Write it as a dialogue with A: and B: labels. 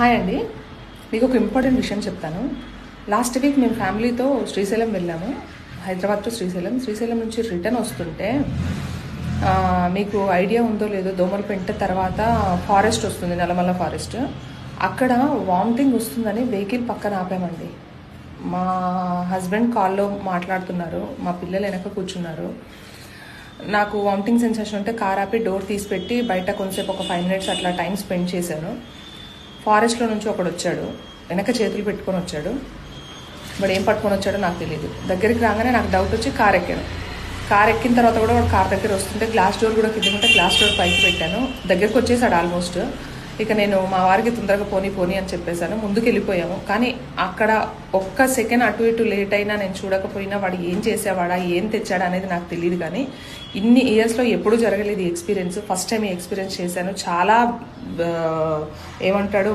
A: Hi అండి, మీకు ఒక ఇంపార్టెంట్ విషయం చెప్తాను. లాస్ట్ వీక్ మేము ఫ్యామిలీతో శ్రీశైలం వెళ్ళాము. హైదరాబాద్ టు శ్రీశైలం నుంచి రిటర్న్ వస్తుంటే మీకు ఐడియా ఉందో లేదో, దోమలపెంట తర్వాత ఫారెస్ట్ వస్తుంది, నల్లమల్ల ఫారెస్ట్. అక్కడ వామిటింగ్ వస్తుందని వెహికల్ పక్కన ఆపామండి. మా హస్బెండ్ కాల్లో మాట్లాడుతున్నారు, మా పిల్లలు వెనక కూర్చున్నారు. నాకు వామిటింగ్ సెన్సేషన్ ఉంటే కార్ ఆపి డోర్ తీసిపెట్టి బయట కొంతసేపు ఒక 5 minutes అట్లా టైం స్పెండ్ చేశాను. ఫారెస్ట్లో నుంచి ఒకడు వచ్చాడు, వెనక చేతులు పెట్టుకొని వచ్చాడు. వాడు ఏం పట్టుకొని వచ్చాడో నాకు తెలియదు. దగ్గరికి రాగానే నాకు డౌట్ వచ్చి కార్ ఎక్కాను. కార్ ఎక్కిన తర్వాత కూడా వాడు కార్ దగ్గర వస్తుంటే గ్లాస్ డోర్ కూడా కిందకుంటే గ్లాస్ డోర్ పైకి పెట్టాను. దగ్గరికి వచ్చేసాడు ఆల్మోస్ట్. ఇక నేను మా వారికి తొందరగా పోనీ అని చెప్పేశాను. ముందుకు వెళ్ళిపోయాము. కానీ అక్కడ ఒక్క సెకండ్ అటు ఇటు లేట్ అయినా, నేను చూడకపోయినా వాడు ఏం చేసేవాడా, ఏం తెచ్చాడా అనేది నాకు తెలియదు. కానీ ఇన్ని ఇయర్స్లో ఎప్పుడూ జరగలేదు ఈ ఎక్స్పీరియన్స్. ఫస్ట్ టైం ఈ ఎక్స్పీరియన్స్ చేశాను. చాలా ఏమంటాడు